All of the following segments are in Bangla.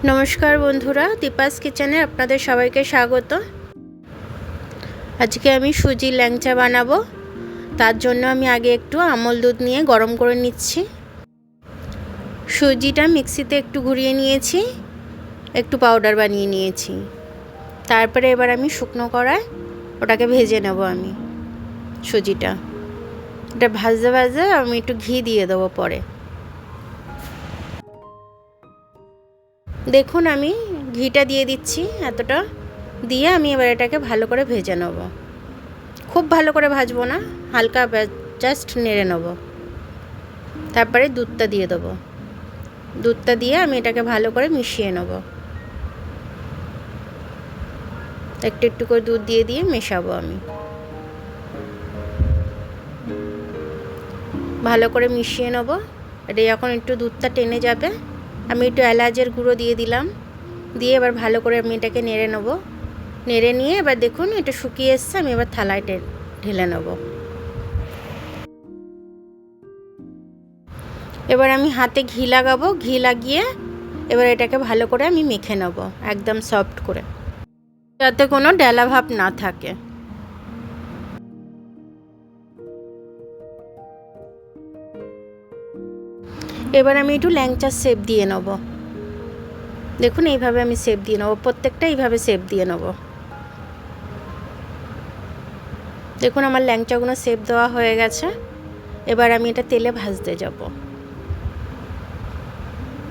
নমস্কার বন্ধুরা, দীপাস কিচেনে আপনাদের সবাইকে স্বাগত। আজকে আমি সুজির ল্যাংচা বানাবো। তার জন্য আমি আগে একটু আমল দুধ নিয়ে গরম করে নিচ্ছি। সুজিটা মিক্সিতে একটু ঘুরিয়ে নিয়েছি, একটু পাউডার বানিয়ে নিয়েছি। তারপরে এবার আমি শুকনো কড়ায় ওটাকে ভেজে নেব। আমি সুজিটা এটা ভাজতে ভাজতে আমি একটু ঘি দিয়ে দেবো পরে। দেখুন আমি ঘিটা দিয়ে দিচ্ছি, এতটা দিয়ে আমি এবার এটাকে ভালো করে ভেজে নেব। খুব ভালো করে ভাজবো না, হালকা জাস্ট নেড়ে নেব। তারপরে দুধটা দিয়ে দেবো। দুধটা দিয়ে আমি এটাকে ভালো করে মিশিয়ে নেব। একটু একটু করে দুধ দিয়ে দিয়ে মেশাবো। আমি ভালো করে মিশিয়ে নেব। এটা যখন একটু দুধটা টেনে যাবে, আমি একটু এলাচের গুঁড়ো দিয়ে দিলাম। দিয়ে এবার ভালো করে আমি এটাকে নেড়ে নেব। নেড়ে নিয়ে এবার দেখুন এটা শুকিয়ে এসছে, আমি এবার থালায় ঢেলে নেব। এবার আমি হাতে ঘি লাগাবো। ঘি লাগিয়ে এবার এটাকে ভালো করে আমি মেখে নেব, একদম সফট করে, যাতে কোনো ডেলা ভাব না থাকে। এবার আমি একটু ল্যাংচার শেপ দিয়ে নেব। দেখুন এইভাবে আমি শেপ দিয়ে নেব, প্রত্যেকটা এইভাবে শেপ দিয়ে নেব। দেখুন আমার ল্যাংচাগুলো শেপ দেওয়া হয়ে গেছে। এবার আমি এটা তেলে ভাজতে যাব।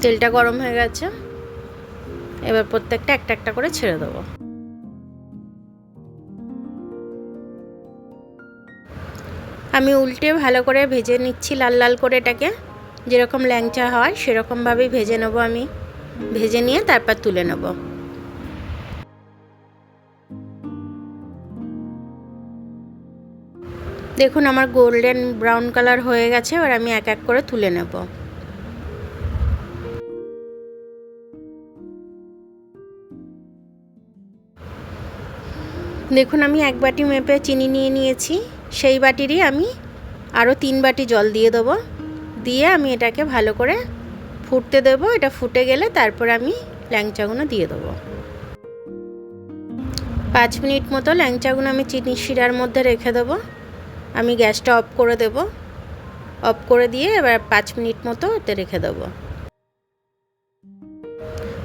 তেলটা গরম হয়ে গেছে, এবার প্রত্যেকটা একটা একটা করে ছেড়ে দেবো। আমি উল্টে ভালো করে ভেজে নিচ্ছি, লাল লাল করে। এটাকে যেরকম ল্যাংচা হয় সেরকমভাবেই ভেজে নেব। আমি ভেজে নিয়ে তারপর তুলে নেব। দেখুন আমার গোল্ডেন ব্রাউন কালার হয়ে গেছে। এবার আমি এক এক করে তুলে নেব। দেখুন আমি এক বাটি মেপে চিনি নিয়ে নিয়েছি। সেই বাটিরই আমি আরও 3 বাটি জল দিয়ে দেবো। দিয়ে আমি এটাকে ভালো করে ফুটতে দেবো। এটা ফুটে গেলে তারপর আমি ল্যাংচাগুলো দিয়ে দেবো। 5 মিনিট মতো ল্যাংচাগুলো আমি চিনির শিরার মধ্যে রেখে দেবো। আমি গ্যাসটা অফ করে দেব। অফ করে দিয়ে এবার 5 মিনিট মতো ওতে রেখে দেবো।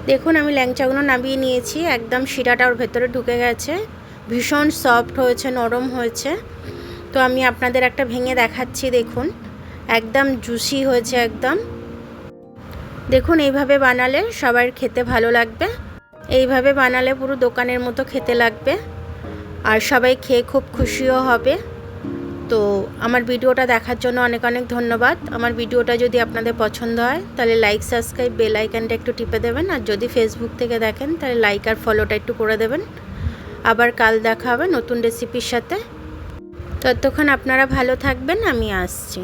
দেখুন আমি ল্যাংচাগুলো নামিয়ে নিয়েছি। একদম শিরাটা ওর ভেতরে ঢুকে গেছে, ভীষণ সফট হয়েছে, নরম হয়েছে। তো আমি আপনাদের একটা ভেঙে দেখাচ্ছি। দেখুন একদম জুসি হয়েছে একদম। দেখুন এইভাবে বানালে সবার খেতে ভালো লাগবে। এইভাবে বানালে পুরো দোকানের মতো খেতে লাগবে, আর সবাই খেয়ে খুব খুশিও হবে। তো আমার ভিডিওটা দেখার জন্য অনেক অনেক ধন্যবাদ। আমার ভিডিওটা যদি আপনাদের পছন্দ হয় তাহলে লাইক, সাবস্ক্রাইব, বেল আইকনটা একটু টিপে দেবেন। আর যদি ফেসবুক থেকে দেখেন তাহলে লাইক আর ফলোটা একটু করে দেবেন। আবার কাল দেখা হবে নতুন রেসিপির সাথে। ততক্ষণ আপনারা ভালো থাকবেন, আমি আসছি।